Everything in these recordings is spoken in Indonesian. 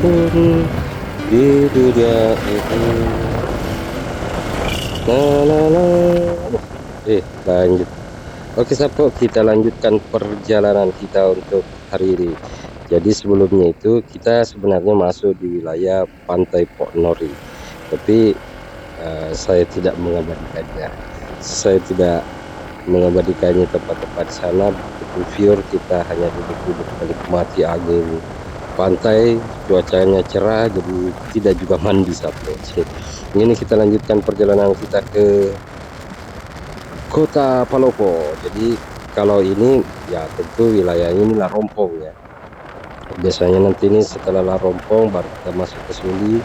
Dimanapun di dunia ini. Lanjut. Oke Sapo, kita lanjutkan perjalanan kita untuk hari ini. Jadi sebelumnya itu kita sebenarnya masuk di wilayah Pantai Pok Nori, tapi saya tidak mengabadikannya. Saya tidak mengabadikannya tepat-tepat di sana. Betul pure, kita hanya duduk-duduk menikmati angin pantai, cuacanya cerah, jadi tidak juga mandi Sapo. Ini kita lanjutkan perjalanan kita ke Kota Palopo. Jadi kalau ini ya tentu wilayah ini Larompong ya. Biasanya nanti ini setelah Larompong baru kita masuk ke Suli,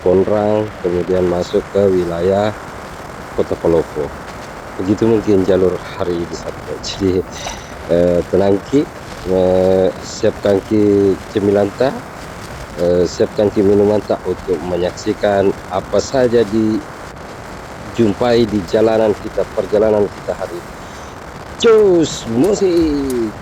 Ponrang, kemudian masuk ke wilayah Kota Palopo. Begitu mungkin jalur hari ini Sapo. Jadi tenang ki, siapkan ki cemilan tak, siapkan ki minuman tak untuk menyaksikan apa saja dijumpai di perjalanan kita hari ini. Cus musik.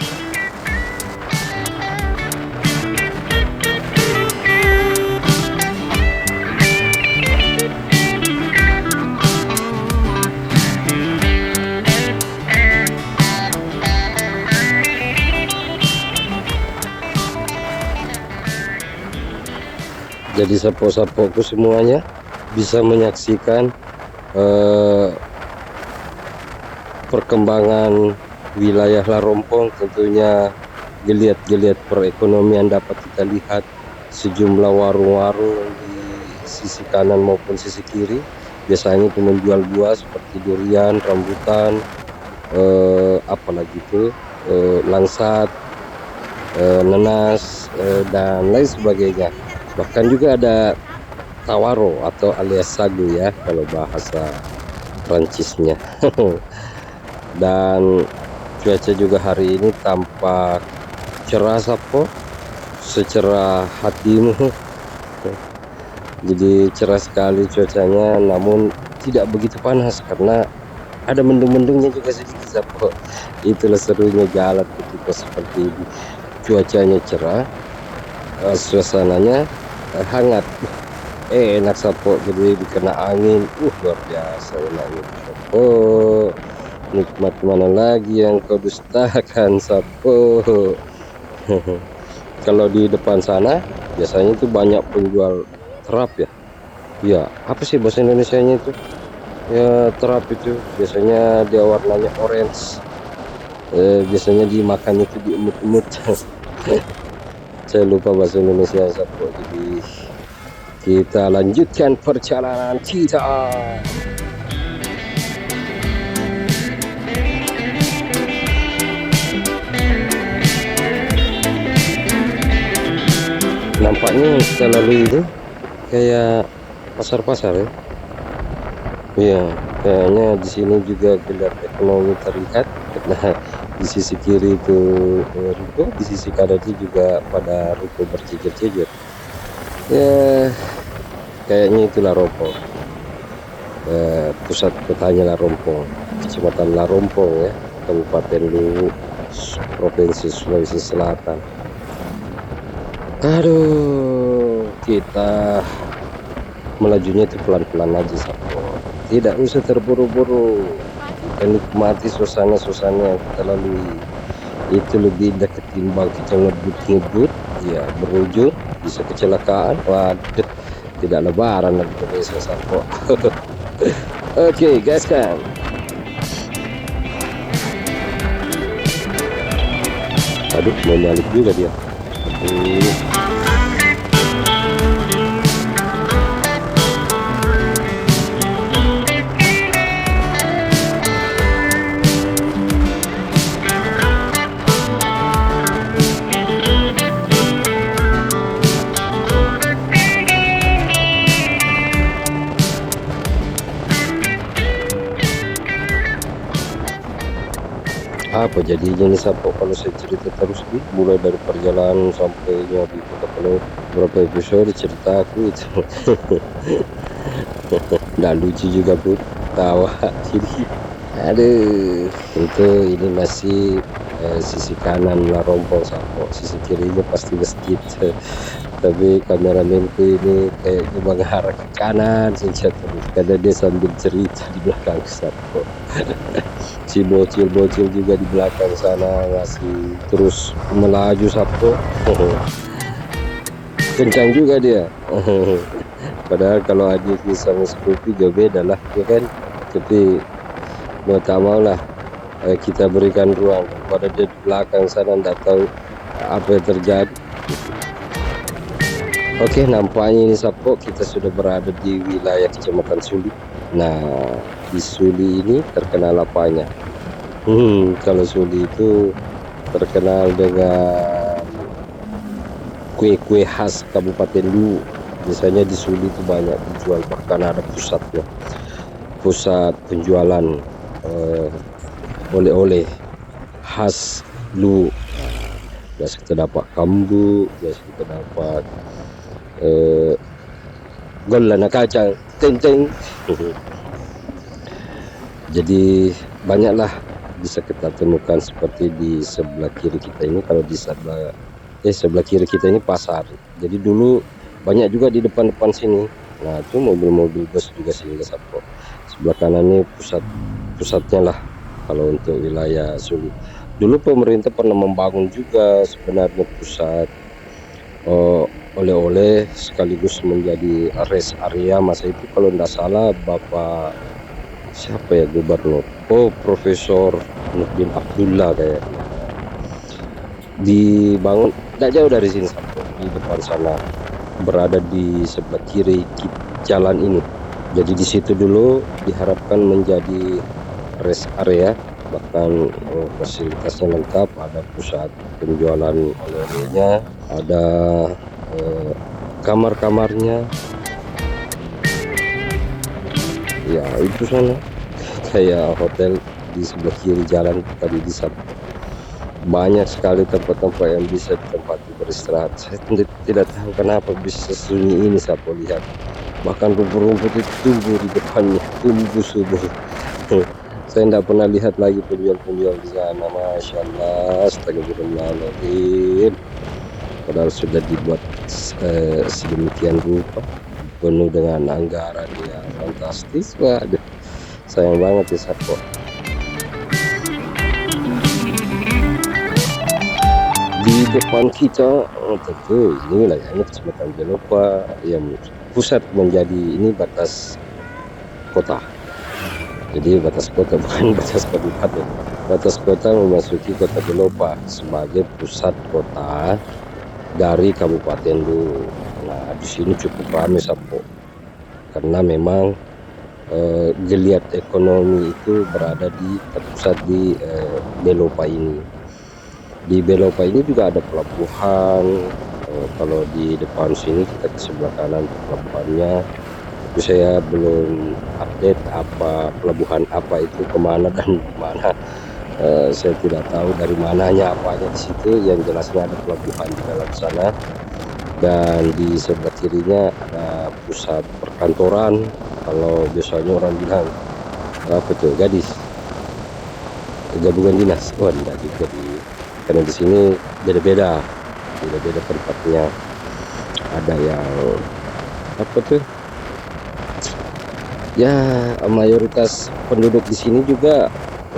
Jadi sapo-sapoku semuanya bisa menyaksikan perkembangan wilayah Larompong. Tentunya geliat-geliat perekonomian dapat kita lihat, sejumlah warung-warung di sisi kanan maupun sisi kiri biasanya itu menjual buah seperti durian, rambutan, apalagi itu langsat, nanas, dan lain sebagainya. Bahkan juga ada tawaro atau alias sagu ya kalau bahasa Prancisnya. Dan cuaca juga hari ini tampak cerah Sapo, secerah hatimu. Jadi cerah sekali cuacanya, namun tidak begitu panas karena ada mendung-mendungnya juga sedikit Sapo. Itulah serunya jalan ketika seperti ini. Cuacanya cerah, suasananya hangat, enak Sapo. Jadi dikena angin, luar biasa enaknya Sapo. Nikmat mana lagi yang kau dustakan Sapo. Kalau di depan sana biasanya itu banyak penjual terap ya. Ya, apa sih bahasa Indonesianya itu? Ya, terap itu biasanya dia warnanya orange. Biasanya dimakan itu diemut-emut. Saya lupa bahasa Indonesia Sapo. Jadi kita lanjutkan perjalanan kita. Nampaknya yang kita lalui itu kayak pasar-pasar ya. Iya, kayaknya di sini juga geliat ekonomi terlihat. Nah, di sisi kiri itu ruko, di sisi kanan itu juga pada ruko berjejer-jejer. Ya, kayaknya itu Larompong. Pusat kotanya Larompong, Kecamatan Larompong ya, Kabupaten Luwu, Provinsi Sulawesi Selatan. Aduh, kita melajunya itu pelan-pelan aja Sapo. Tidak usah terburu-buru. Kita nikmati suasana-suasana yang kita lalui. Itu lebih indah ketimbang kita ngebut-ngebut, ya berujung bisa kecelakaan. Waduh, tidak lebaran lagi Indonesia Sapo. Oke, guys kan. Aduh, mau nyalip juga dia. Apa jadinya nih Sapo kalau saya cerita terus nih, mulai dari perjalanan sampainya di Kota Palopo, berapa episode cerita aku itu. Nggak lucu juga pun, tawa. Jadi aduh, tentu ini masih sisi kanan Larompong Sapo, sisi kirinya pasti masjid. Tapi kameramenku ini kayaknya mengarah ke kanan saja terus, karena dia sambil cerita di belakang Sappo. Si bocil-bocil juga di belakang sana ngasih terus melaju Sappo. Kencang juga dia. Padahal kalau adiknya sama Scoopy jauh beda lah, ya kan? Tapi mau tak mau lah, kita berikan ruang pada dia di belakang sana, nggak tahu apa yang terjadi. Oke, nampaknya ini Sappo kita sudah berada di wilayah Kecamatan Suli. Nah, di Suli ini terkenal apanya? Kalau Suli itu terkenal dengan kue-kue khas Kabupaten Luwu. Biasanya di Suli itu banyak dijual, bahkan ada pusatnya, pusat penjualan oleh-oleh khas Luwu. Biasa kita dapat kambu, biasa kita dapat golana kacang, teng. Jadi banyaklah bisa kita temukan seperti di sebelah kiri kita ini. Kalau di sebelah kiri kita ini pasar. Jadi dulu banyak juga di depan sini. Nah, itu mobil-mobil bus juga sehingga Sappo. Sebelah kanan ini pusatnya lah kalau untuk wilayah Suli. Dulu pemerintah pernah membangun juga sebenarnya pusat oleh-oleh sekaligus menjadi rest area masa itu, kalau tidak salah Bapak siapa ya, gubernur, Profesor Nurdin Abdullah kayaknya. Dibangun tidak jauh dari sini Sappo, di depan sana, berada di sebelah kiri jalan ini. Jadi di situ dulu diharapkan menjadi rest area, bahkan fasilitasnya lengkap, ada pusat penjualan oleh-olehnya, ada kamar-kamarnya. Ya itu sana kayak hotel di sebelah kiri jalan tadi di Sappo. Banyak sekali tempat-tempat yang bisa ditempati beristirahat. Saya tidak tahu kenapa bisa sunyi ini Sappo, lihat. Bahkan rumput-rumput itu tumbuh di depannya, tumbuh subur. Saya tidak pernah lihat lagi penjual-penjual di sana. Masya Allah, astagfirullahaladzim. Padahal sudah dibuat sedemikian rupa, penuh dengan anggaran yang fantastis. Waduh, sayang banget ya Sappo. Di depan kita tentu ini wilayahnya Kecamatan Belopa, yang pusat menjadi ini batas kota. Jadi batas kota, bukan batas kabupaten. Batas kota memasuki kota Belopa sebagai pusat kota dari kabupaten Luwu. Nah, di sini cukup ramai Sappo, karena memang geliat ekonomi itu berada terpusat di Belopa ini. Di Belopa ini juga ada pelabuhan. Kalau di depan sini kita ke sebelah kanan pelabuhannya, itu saya belum update apa pelabuhan apa itu, kemana dan di mana. Saya tidak tahu dari mananya apanya di situ. Yang jelasnya ada pelabuhan di dalam sana, dan di sebelah kirinya ada pusat perkantoran. Kalau biasanya orang bilang apa tuh, gadis, gabungan dinas. Wah, tidak juga karena di sini beda-beda tempatnya. Ada yang apa tuh ya, mayoritas penduduk di sini juga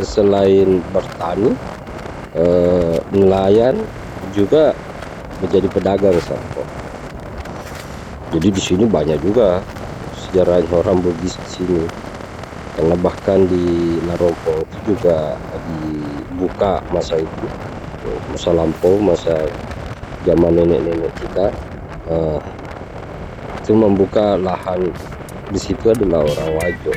selain bertani, nelayan, juga menjadi pedagang Sappo. Jadi di sini banyak juga sejarahnya orang Bugis di sini, karena bahkan di Larompong itu juga dibuka masa itu, masa lampau, masa zaman nenek-nenek kita, itu membuka lahan di situ adalah orang Wajo.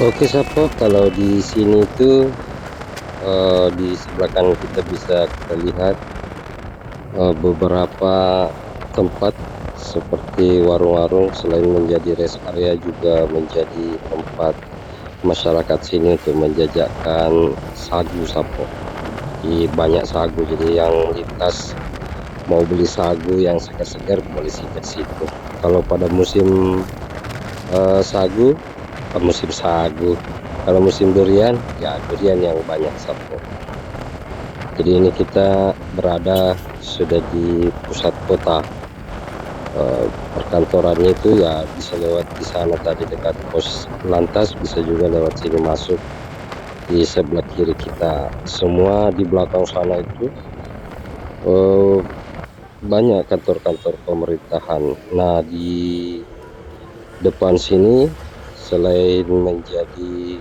Oke Sapo, kalau di sini tuh di sebelah kanan kita bisa kita lihat beberapa tempat seperti warung-warung. Selain menjadi rest area juga menjadi tempat masyarakat sini untuk menjajakan sagu Sapo. Jadi banyak sagu, jadi yang lintas mau beli sagu yang segar-segar boleh singgah situ. Kalau pada musim sagu, musim sagu, kalau musim durian ya durian yang banyak Sapo. Jadi ini kita berada sudah di pusat kota. Perkantorannya itu ya bisa lewat di sana tadi dekat pos lantas, bisa juga lewat sini masuk di sebelah kiri kita. Semua di belakang sana itu banyak kantor-kantor pemerintahan. Nah, di depan sini selain menjadi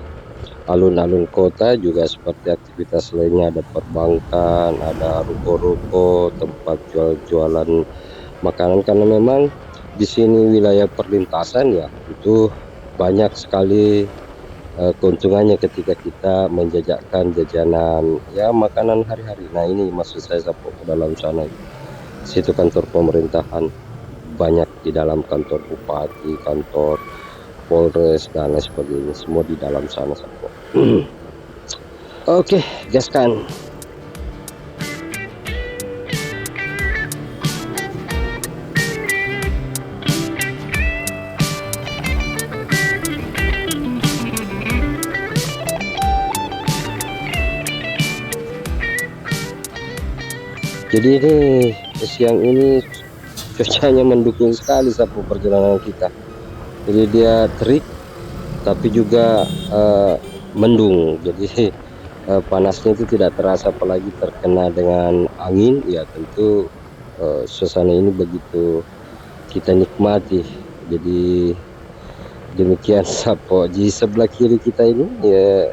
alun-alun kota, juga seperti aktivitas lainnya, ada perbankan, ada ruko-ruko, tempat jual-jualan makanan, karena memang di sini wilayah perlintasan ya, itu banyak sekali keuntungannya ketika kita menjajakan jajanan ya makanan hari-hari. Nah, ini maksud saya Sapo, ke dalam sana itu. Situ kantor pemerintahan, banyak di dalam kantor bupati, kantor Polres dan lain sebagainya, semua di dalam sana Sapo. Oke, gaskan. Jadi ini siang ini cuacanya mendukung sekali Sapo perjalanan kita. Jadi dia terik tapi juga mendung. Jadi panasnya itu tidak terasa, apalagi terkena dengan angin ya, tentu suasana ini begitu kita nikmati. Jadi demikian Sapo. Di sebelah kiri kita ini ya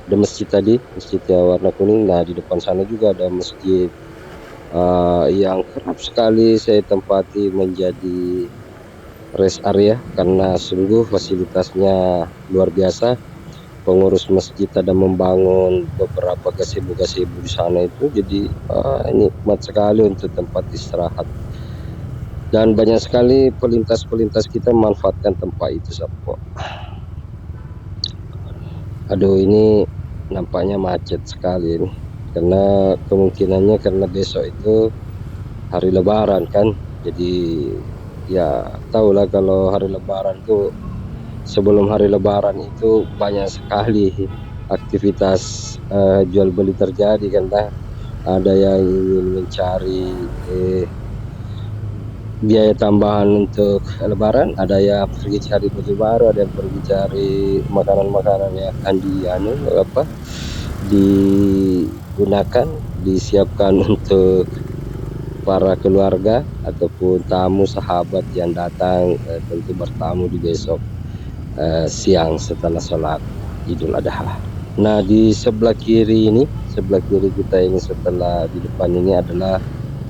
ada masjid tadi, masjid yang warna kuning. Nah, di depan sana juga ada masjid yang kerap sekali saya tempati menjadi rest area karena sungguh fasilitasnya luar biasa. Pengurus masjid ada membangun beberapa gazebo-gazebo di sana itu, jadi nikmat sekali untuk tempat istirahat, dan banyak sekali pelintas-pelintas kita memanfaatkan tempat itu Sapo. Aduh, ini nampaknya macet sekali ini, karena kemungkinannya karena besok itu hari lebaran kan. Jadi ya tahulah kalau hari lebaran tuh, sebelum hari lebaran itu banyak sekali aktivitas jual beli terjadi kan. Ada yang ingin mencari biaya tambahan untuk lebaran, ada yang pergi cari baju baru, ada yang pergi cari makanan-makanan yang akan digunakan, disiapkan untuk para keluarga ataupun tamu sahabat yang datang tentu bertamu di besok siang setelah sholat Idul Adha. Nah, di sebelah kiri ini, sebelah kiri kita ini, setelah di depan ini adalah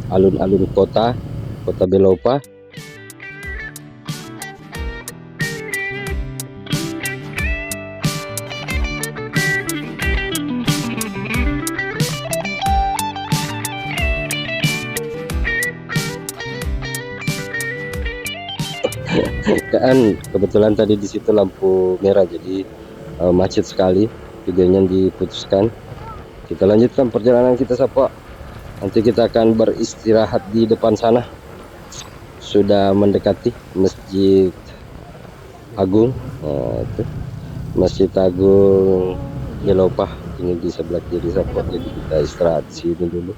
alun-alun kota Belopa. Kan kebetulan tadi di situ lampu merah, jadi macet sekali, videonya diputuskan. Kita lanjutkan perjalanan kita Sapo. Nanti kita akan beristirahat di depan sana. Sudah mendekati Masjid Agung. Nah, itu Masjid Agung Jelopah ini di sebelah kiri Sapo. Jadi kita istirahat sini dulu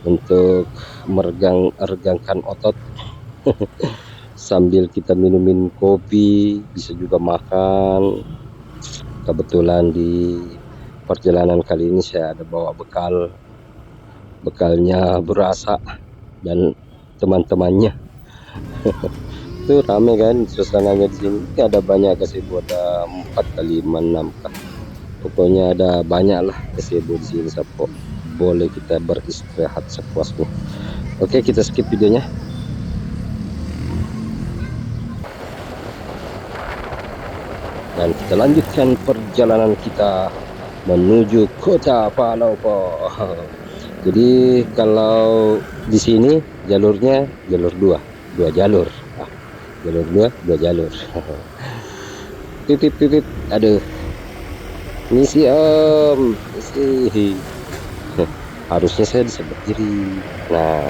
untuk meregangkan otot. Sambil kita minum kopi, bisa juga makan. Kebetulan di perjalanan kali ini saya ada bawa bekalnya berasa dan teman-temannya. Itu rame kan suasananya di sini. Ada banyak gazebo, ada 4 kali 6 kah. Pokoknya ada banyak lah gazebo di sini Sapo. Boleh kita beristirahat sepuasnya. Oke, kita skip videonya. dan kita lanjutkan perjalanan kita menuju kota Palopo. Jadi kalau di sini jalurnya jalur dua jalur. Jalur dua jalur. Pipip pipip, aduh, misi om, misi. Harusnya saya di sebelah kiri. Nah,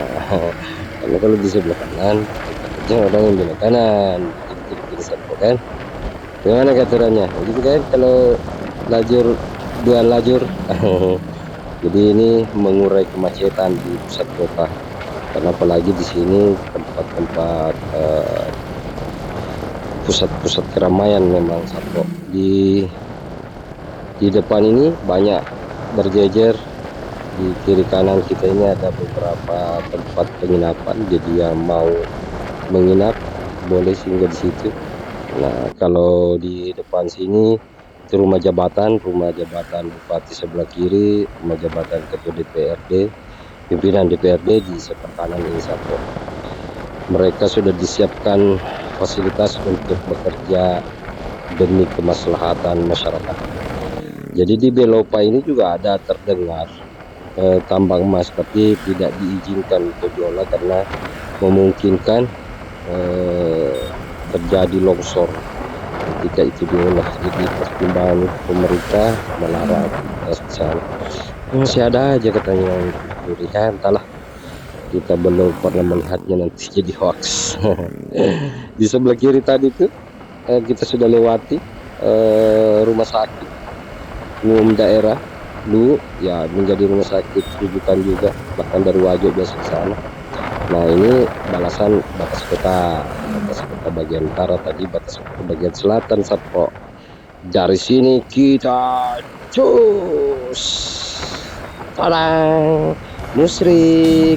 karena kalau di sebelah kanan takutnya orang yang belok kanan, jadi kiri sampok kan. Gimana aturannya? Gitu kan kalau dua lajur. Jadi ini mengurai kemacetan di pusat kota. Karena apalagi di sini tempat-tempat pusat-pusat keramaian memang Sapo. Di depan ini banyak berjejer, di kiri kanan kita ini ada beberapa tempat penginapan, jadi yang mau menginap boleh singgah di situ. Nah, kalau di depan sini itu rumah jabatan bupati sebelah kiri, rumah jabatan ketua DPRD, pimpinan DPRD di sebelah kanan ini Sapo. Mereka sudah disiapkan fasilitas untuk bekerja demi kemaslahatan masyarakat. Jadi di Belopa ini juga ada terdengar tambang emas, tapi tidak diizinkan untuk diolah karena memungkinkan terjadi longsor ketika itu diolah. Jadi pertimbangan pemerintah melarang aktivitas di sana. Masih ada aja katanya yang dicuri, entahlah, kita belum pernah melihatnya, nanti jadi hoax. Di sebelah kiri tadi tuh kita sudah lewati rumah sakit umum daerah dulu ya, menjadi rumah sakit rujukan juga, bahkan dari Wajo biasa ke sana. Nah, ini batas kota bagian utara, tadi batas kota bagian selatan Sapo. Dari sini kita cus tadang musrik.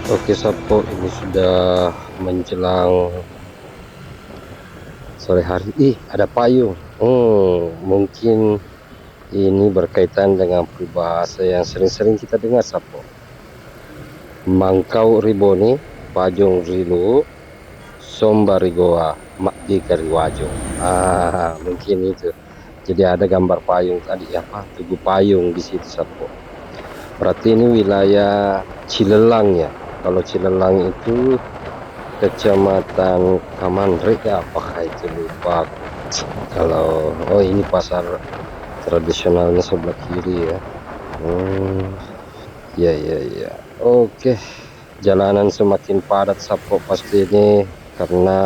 Oke Sapo, ini sudah menjelang sore hari. Ada payung. Mungkin ini berkaitan dengan peribahasa yang sering-sering kita dengar Sapo. Mangkau riboni, pajong rilu, sombarigoa, makdi kariwajo. Mungkin itu. Jadi ada gambar payung tadi, tugu payung di situ Sapo. Berarti ini wilayah Cilelang ya. Kalau Cilelang itu Kecamatan Kamandrek ya, apakah itu, lupa. Kalau ini pasar tradisionalnya sebelah kiri ya. Ya. Oke. Jalanan semakin padat Sapo pasti ini karena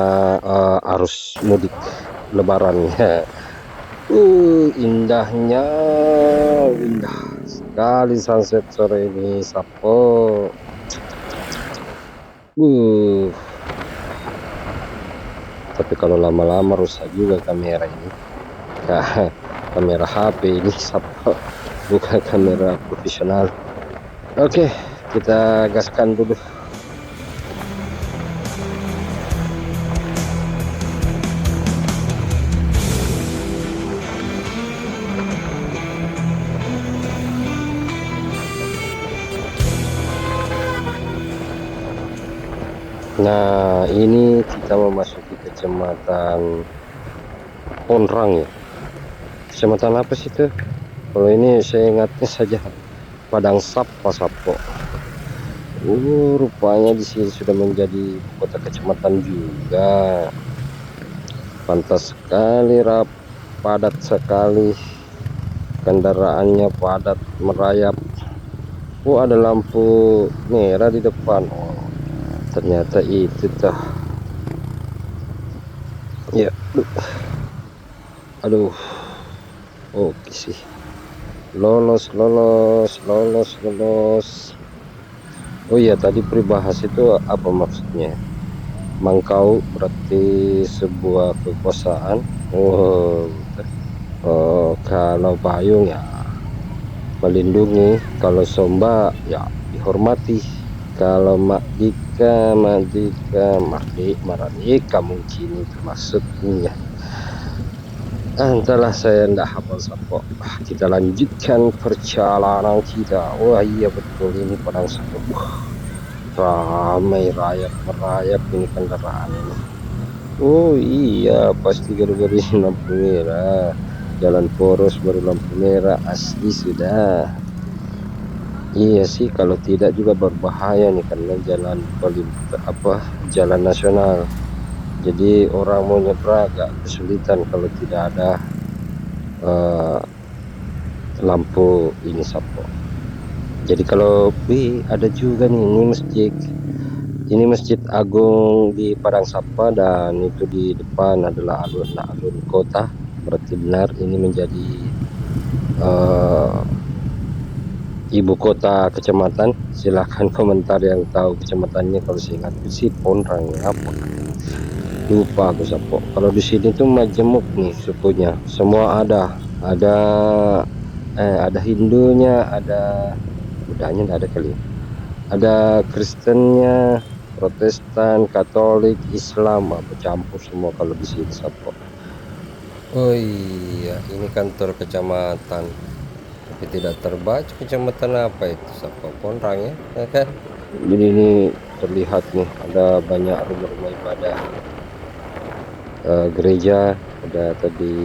arus mudik lebaran ya. Indahnya, indah sekali sunset sore ini Sapo. Tapi kalau lama-lama rusak juga kamera ini. Kamera HP ini Sapo, bukan kamera profesional. Oke, kita gaskan dulu. Nah, ini kita memasuki kecamatan Ponrang ya. Kecamatan apa sih itu? Kalau ini saya ingatnya saja Padang Sapa Sapo. Rupanya di sini sudah menjadi kota kecamatan juga. Pantas sekali, padat sekali. Kendaraannya padat merayap. Ada lampu merah di depan. Ternyata itu dah. Ya, aduh. Oke sih. lolos lolos lolos lolos. Oh iya, tadi peribahas itu apa maksudnya? Mangkau berarti sebuah kekuasaan. Oh, betul. Oh, kalau payung ya melindungi, kalau somba ya dihormati. Kalau Mardika mungkin itu maksudnya. Entahlah, saya ndak hafal sapo. Kita lanjutkan perjalanan kita. Wah iya betul, ini Padang Sapo. Ramai rayap merayap ini kendaraan ini. Oh iya, pasti gara-gara ini lampu merah. Jalan poros baru lampu merah, asli sudah. Iya sih, kalau tidak juga berbahaya nih karena jalan nasional. Jadi orang mau nyebrang agak kesulitan kalau tidak ada uh, lampu ini sapo. Jadi kalau ada juga nih ini masjid. Ini Masjid Agung di Padang Sapa, dan itu di depan adalah alun-alun kota. Berarti benar ini menjadi ibu kota kecamatan. Silahkan komentar yang tahu kecamatannya. Kalau saya ingat sih Ponrang apa. Lupa aku sapo. Kalau di sini tuh majemuk nih sukunya. Semua ada. Ada Hindunya, ada Budanya, ada kali. Ada Kristennya, Protestan, Katolik, Islam, bercampur semua kalau di sini sapo. Oh iya, ini kantor kecamatan. Tapi tidak terbaca kecamatan apa itu sapo. Ponrang ya kan? Jadi ini terlihat nih ada banyak rumah-rumah ibadah, gereja, ada tadi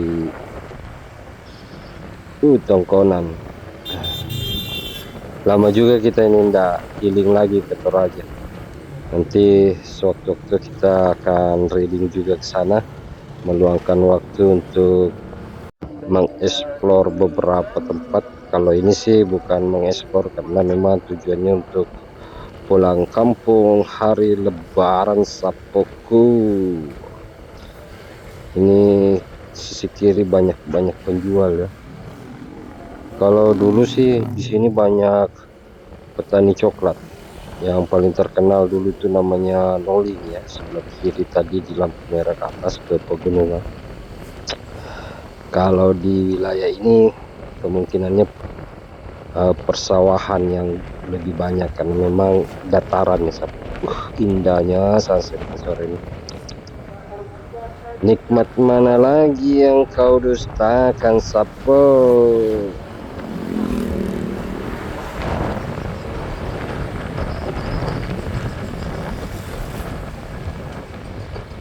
tongkonan. Lama juga kita ini ndak healing lagi ke Toraja. Nanti sewaktu-waktu kita akan reading juga ke sana, meluangkan waktu untuk mengeksplor beberapa tempat. Kalau ini sih bukan mengeksplor karena memang tujuannya untuk pulang kampung hari Lebaran sapoku. Ini sisi kiri banyak penjual ya. Kalau dulu sih di sini banyak petani coklat. Yang paling terkenal dulu itu namanya Noling ya, sebelah kiri tadi di lampu merah ke atas ke pegunungan. Kalau di wilayah ini kemungkinannya persawahan yang lebih banyak karena memang dataran ya. Indahnya sunset sore ini. Nikmat mana lagi yang kau dustakan sapo?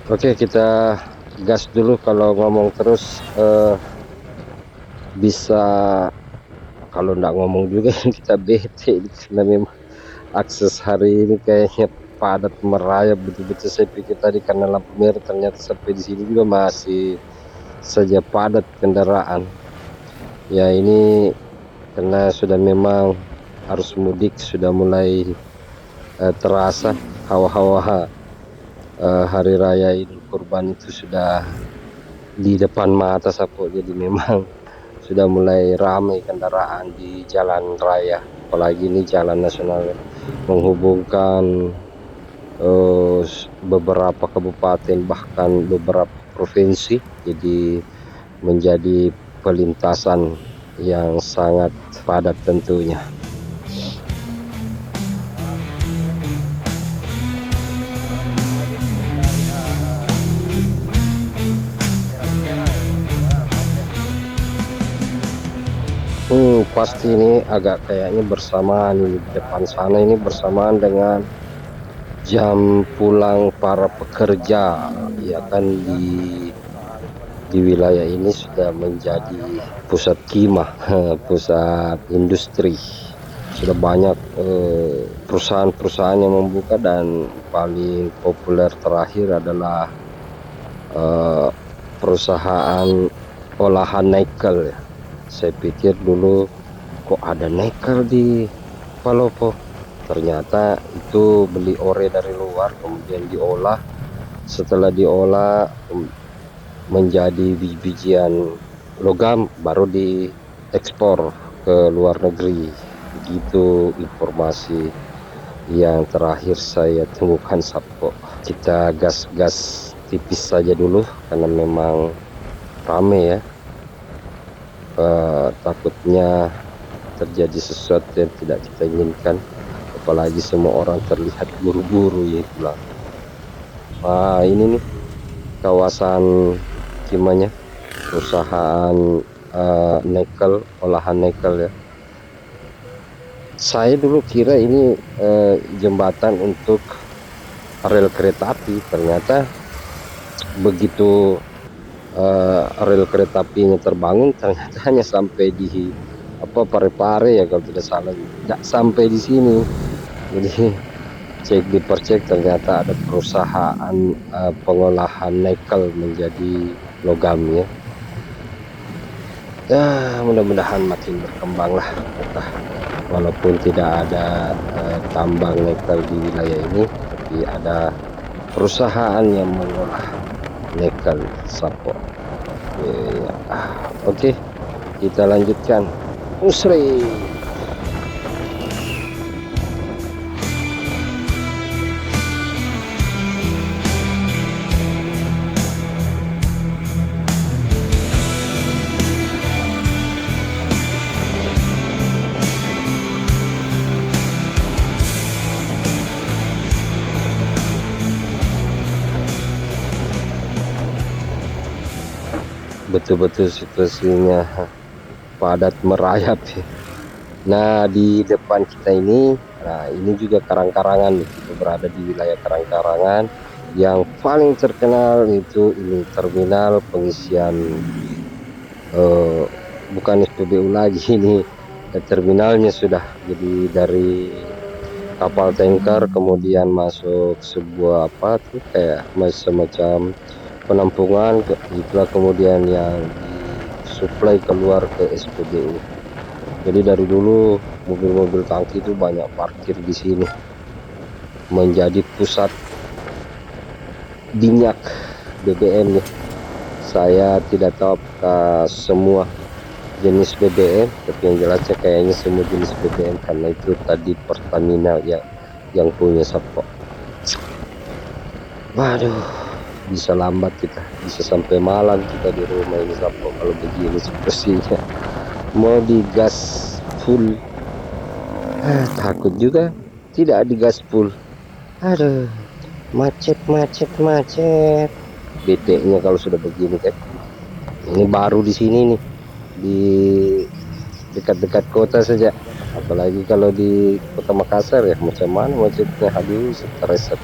Oke, kita gas dulu. Kalau ngomong terus bisa, kalau nggak ngomong juga kita bete karena memang akses hari ini kayaknya padat merayap betul-betul. Saya pikir tadi karena lampu merah, ternyata sampai di sini juga masih saja padat kendaraan. Ya ini karena sudah memang arus mudik sudah mulai terasa hawa-hawa hari raya Idul Kurban itu sudah di depan mata sapo. Jadi memang sudah mulai ramai kendaraan di jalan raya, apalagi ini jalan nasional menghubungkan beberapa kabupaten bahkan beberapa provinsi. Jadi menjadi pelintasan yang sangat padat tentunya. Pasti ini agak kayaknya bersamaan ini di depan sana, ini bersamaan dengan jam pulang para pekerja ya kan. Di wilayah ini sudah menjadi pusat kimah, pusat industri. Sudah banyak perusahaan-perusahaan yang membuka, dan paling populer terakhir adalah perusahaan olahan nikel ya. Saya pikir dulu kok ada nikel di Palopo, ternyata itu beli ore dari luar kemudian diolah. Setelah diolah menjadi biji-bijian logam baru diekspor ke luar negeri. Begitu informasi yang terakhir saya temukan Sapo. Kita gas-gas tipis saja dulu karena memang rame ya. Takutnya terjadi sesuatu yang tidak kita inginkan, apalagi semua orang terlihat buru-buru ya pulang. Ini nih kawasan gimana perusahaan nikel, olahan nikel ya. Saya dulu kira ini jembatan untuk rel kereta api, ternyata begitu rel kereta apinya terbangun ternyata hanya sampai di Parepare ya kalau tidak salah, tidak sampai di sini. Jadi dipercek ternyata ada perusahaan pengolahan nikel menjadi logam ya. Mudah-mudahan makin berkembang lah kita, walaupun tidak ada tambang nikel di wilayah ini, tapi ada perusahaan yang mengolah nikel Sapo. Oke, kita lanjutkan. Usri. Betul-betul situasinya padat merayap. Nah, di depan kita ini, ini juga karang-karangan. Kita berada di wilayah karang-karangan. Yang paling terkenal itu ini terminal pengisian, bukan SPBU lagi ini, terminalnya sudah jadi dari kapal tanker kemudian masuk sebuah kayak semacam penampungan, itulah kemudian yang disuplai keluar ke SPBU. Jadi dari dulu mobil-mobil tangki itu banyak parkir di sini, menjadi pusat minyak BBM ya. Saya tidak tahu apakah semua jenis BBM, tapi yang jelasnya kayaknya semua jenis BBM karena itu tadi Pertamina yang punya Sapo. Waduh, bisa lambat kita, bisa sampai malam kita di rumah ini Sapo kalau begini situasinya. Mau digas full, takut juga tidak digas full. Aduh, macet. Bete-nya kalau sudah begini kan. Ini baru di sini nih, di dekat-dekat kota saja. Apalagi kalau di kota Makassar ya, macam mana macetnya, aduh stres.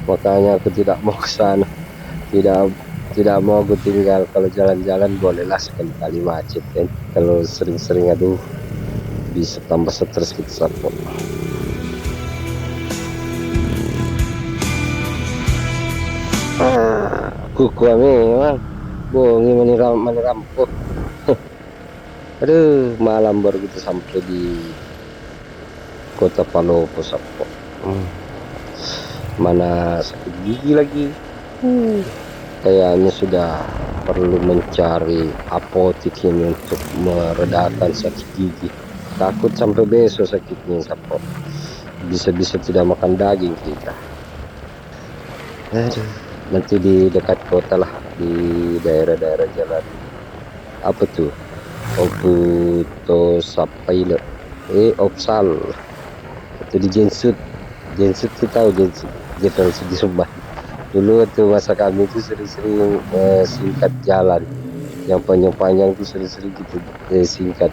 Makanya aku tidak mau ke sana. Tidak mau aku tinggal. Kalau jalan-jalan bolehlah sekali-kali macet kan. Kalau sering-sering aduh bisa tambah stres kita Sapo. Kuku memang bongi menirampo. Aduh, malam baru kita sampai di kota Palopo Sapo. Mana sakit gigi lagi. Kayaknya sudah perlu mencari apotik ini untuk meredakan sakit gigi. Takut sampai besok sakitnya Sapo. Bisa-bisa tidak makan daging kita. Aduh, nanti di dekat kota lah, di daerah-daerah jalan apa tuh, Oputo Sapaile, Opsal, atau di Jensut itu tahu Jensut, Jenderal Sudirman. Dulu waktu masa kami itu sering-sering singkat jalan, yang panjang-panjang itu sering-sering gitu singkat.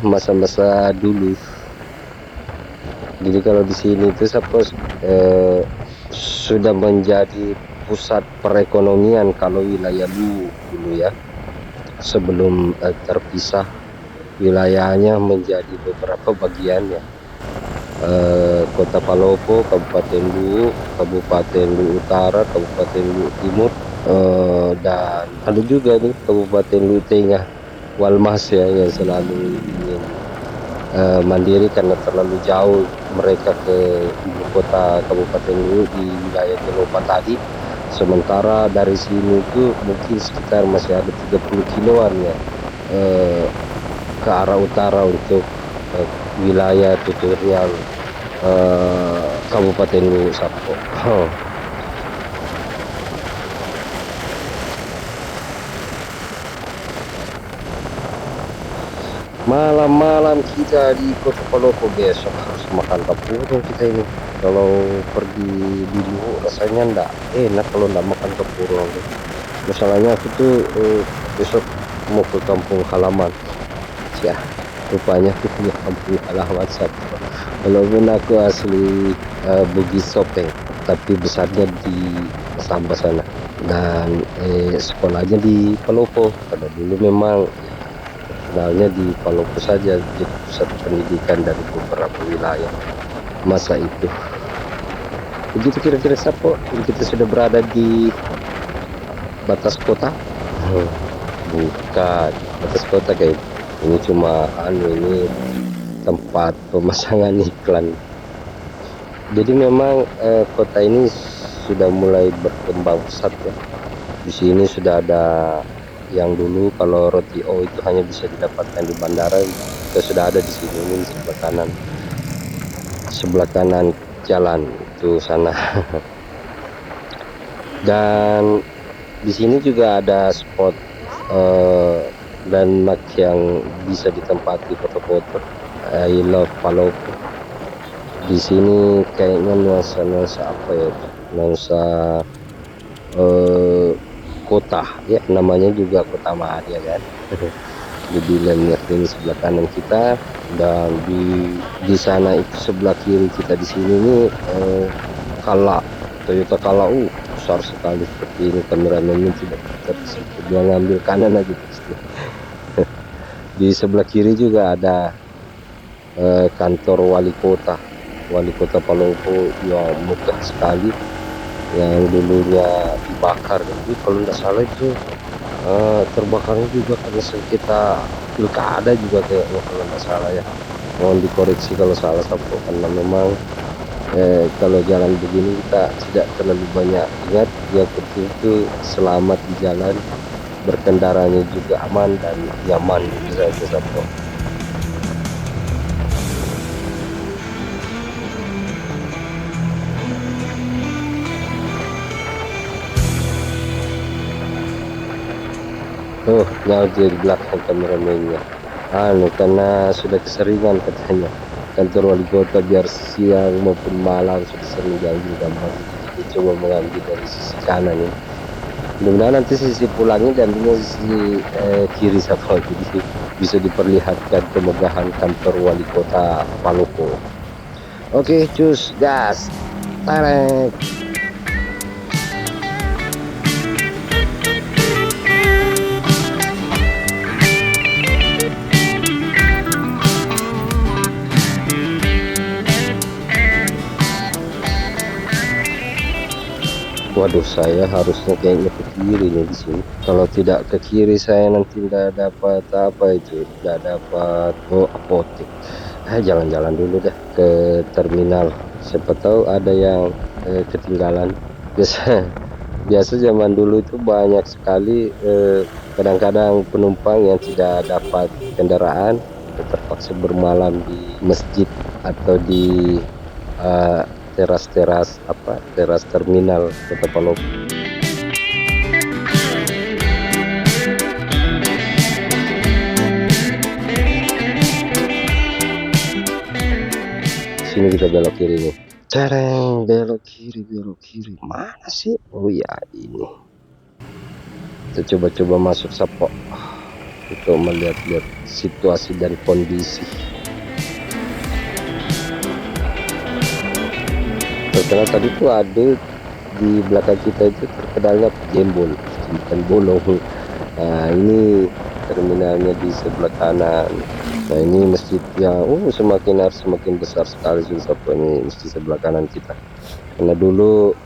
Masa-masa dulu. Jadi kalau di sini itu suppose sudah menjadi pusat perekonomian kalau wilayah dulu ya, sebelum terpisah wilayahnya menjadi beberapa bagian ya. Kota Palopo, Kabupaten Luwu, Kabupaten Luwu Utara, Kabupaten Luwu Timur, dan ada juga nih Kabupaten Luwu Tengah, Walmas ya, yang selalu ingin mandiri karena terlalu jauh mereka ke ibu kota Kabupaten Luwu di wilayah Jelopa tadi. Sementara dari sini itu mungkin sekitar masih ada 30 kiloan ya ke ke arah utara untuk wilayah tutorial Kabupaten Luwu Sapo. Malam-malam kita di Kota Palopo, besok harus makan kapurung kita ini. Kalau pergi di Luwu rasanya ndak enak kalau ndak makan kapurung. Masalahnya aku tuh besok mau ke kampung halaman. Ya, rupanya aku punya kampung halaman satu. Walaupun aku asli Bugis Sopeng, tapi besarnya di Samba sana. Dan sekolahnya di Palopo. Karena dulu memang terkenalnya di Palopo saja jadi pusat pendidikan dari beberapa wilayah masa itu. Begitu kira-kira Sapo, kita sudah berada di batas kota. Bukan batas kota kayak ini, cuma ini tempat pemasangan iklan. Jadi memang kota ini sudah mulai berkembang pesat ya. Di sini sudah ada yang dulu kalau roti O itu hanya bisa didapatkan di bandara, kita sudah ada di sini. Ini sebelah kanan jalan itu sana. Dan di sini juga ada spot landmark yang bisa ditempati foto-foto. I love Palopo. Di sini kayaknya nuansa apa ya, nuansa kota ya, namanya juga Kota Madia kan. Jadi landmark ini sebelah kanan kita, dan di sana itu sebelah kiri kita di sini nih Kala, Toyota Kala besar sekali seperti ini. Kameramennya tidak tersebut, dia ngambil kanan aja pasti. Di sebelah kiri juga ada kantor wali kota Palopo yang megah sekali, yang dulunya dibakar. Jadi kalau tidak salah itu terbakarnya juga karena sengketa pilkada juga kayaknya kalau tidak salah ya. Mohon dikoreksi kalau salah Sapo, karena memang kalau jalan begini kita tidak terlalu banyak ingat. Yang penting itu selamat di jalan, berkendaranya juga aman dan nyaman, itu saja Sapo. Oh, nyawa dia di belakang kameramennya. Karena sudah keseringan katanya kantor wali kota biar siang maupun malam sudah sering diambil gambar. Jadi coba mengambil dari sisi kanan ini. Mudah-mudahan nanti sisi pulangnya diambilnya sisi kiri Sapo, jadi bisa diperlihatkan kemegahan kantor wali kota Palopo. Oke, cus, gas, tarik. Waduh, saya harusnya kayaknya ke kiri nih di sini. Kalau tidak ke kiri saya nanti tidak dapat apa itu, tidak dapat apotek. Jalan-jalan dulu deh ke terminal. Siapa tahu ada yang ketinggalan. Biasa zaman dulu itu banyak sekali kadang-kadang penumpang yang tidak dapat kendaraan terpaksa bermalam di masjid atau di teras terminal Kota Palopo. Sini kita belok kiri nih. Cereng, belok kiri. Mana sih? Oh ya, ini. Kita coba masuk Sapo untuk melihat-lihat situasi dan kondisi. Terkenal tadi tuh ada di belakang kita itu terkenalnya jembol, bukan bolong. Nah, ini terminalnya di sebelah kanan. Nah, ini masjid yang semakin hari semakin besar sekali Sapo, ini masjid sebelah kanan kita. Karena dulu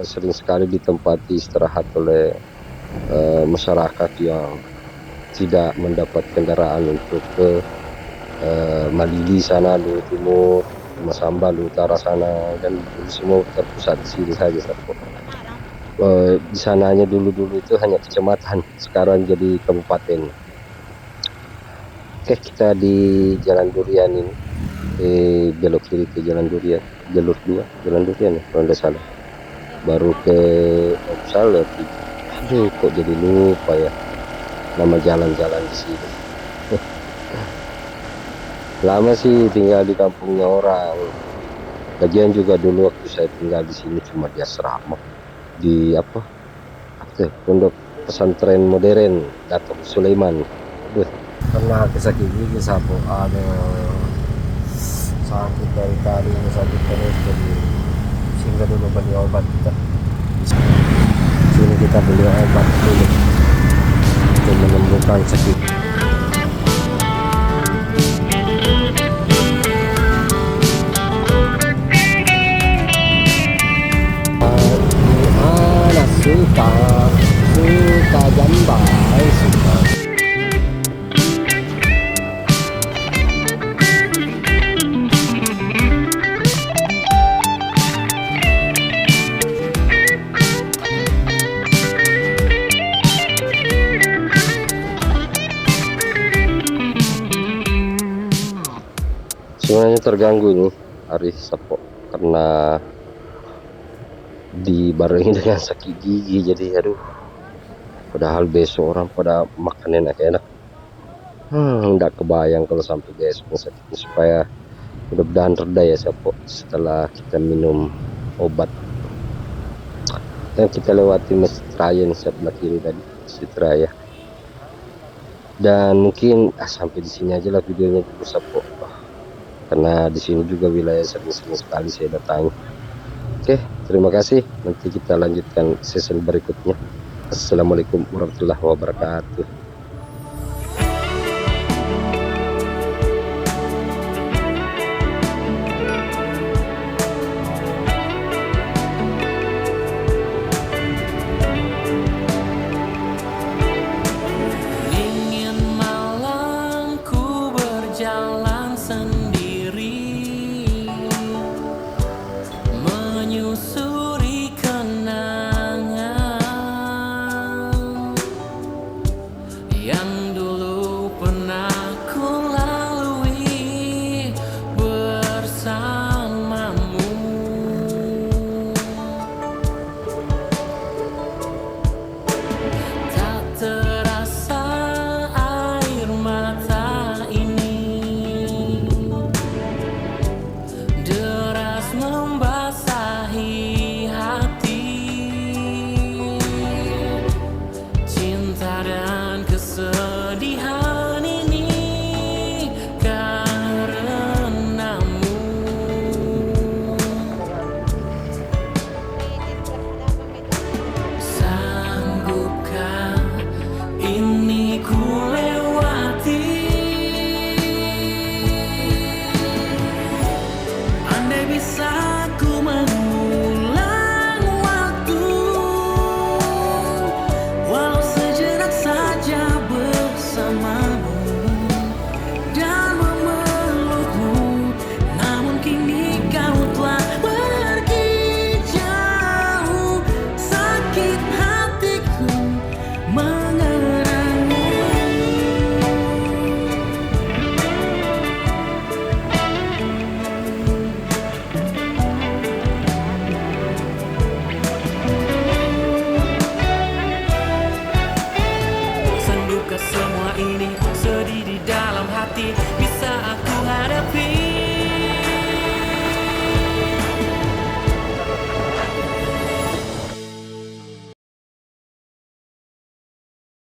sering sekali ditempati istirahat oleh masyarakat yang tidak mendapat kendaraan untuk ke Malili sana, Luwu Timur, Masamba, Luwu Utara sana, dan semua terpusat di sini saja Sapo. Di sananya dulu itu hanya kecamatan, sekarang jadi kabupaten. Oke, kita di Jalan Durian ini, belok kiri ke Jalan Durian, jalur 2 Jalan Durian ya kalau nggak salah. Baru ke Opsal lewat 3. Aduh, kok jadi lupa ya nama jalan-jalan di sini. Lama sih tinggal di kampungnya orang. Lagian juga dulu waktu saya tinggal di sini cuma di asrama, di apa tuh, pondok pesantren modern Datuk Sulaiman. Aduh, pernah sakit gigi sapu, aduh, sakit dari tadi sakit terus, jadi sehingga dulu beli obat kita. Sini kita beli obat dulu untuk menyembuhkan sakit. Anak suka gambar suka. Sebenarnya terganggu ini hari Sabtu karena dibarengi dengan sakit gigi, jadi aduh, padahal besok orang pada makan enak-enak. Nggak kebayang kalau sampai besok sakitnya, supaya mudah-mudahan reda ya Sabtu setelah kita minum obat. Dan kita lewati Masjid Raya nih sebelah kiri tadi, Masjid Raya. Dan mungkin sampai di sini aja lah videonya dulu Sabtu, karena di sini juga wilayah sering-sering sekali saya datangi. Oke, terima kasih. Nanti kita lanjutkan season berikutnya. Assalamualaikum warahmatullahi wabarakatuh. Dingin malam ku berjalan sendiri menyusuri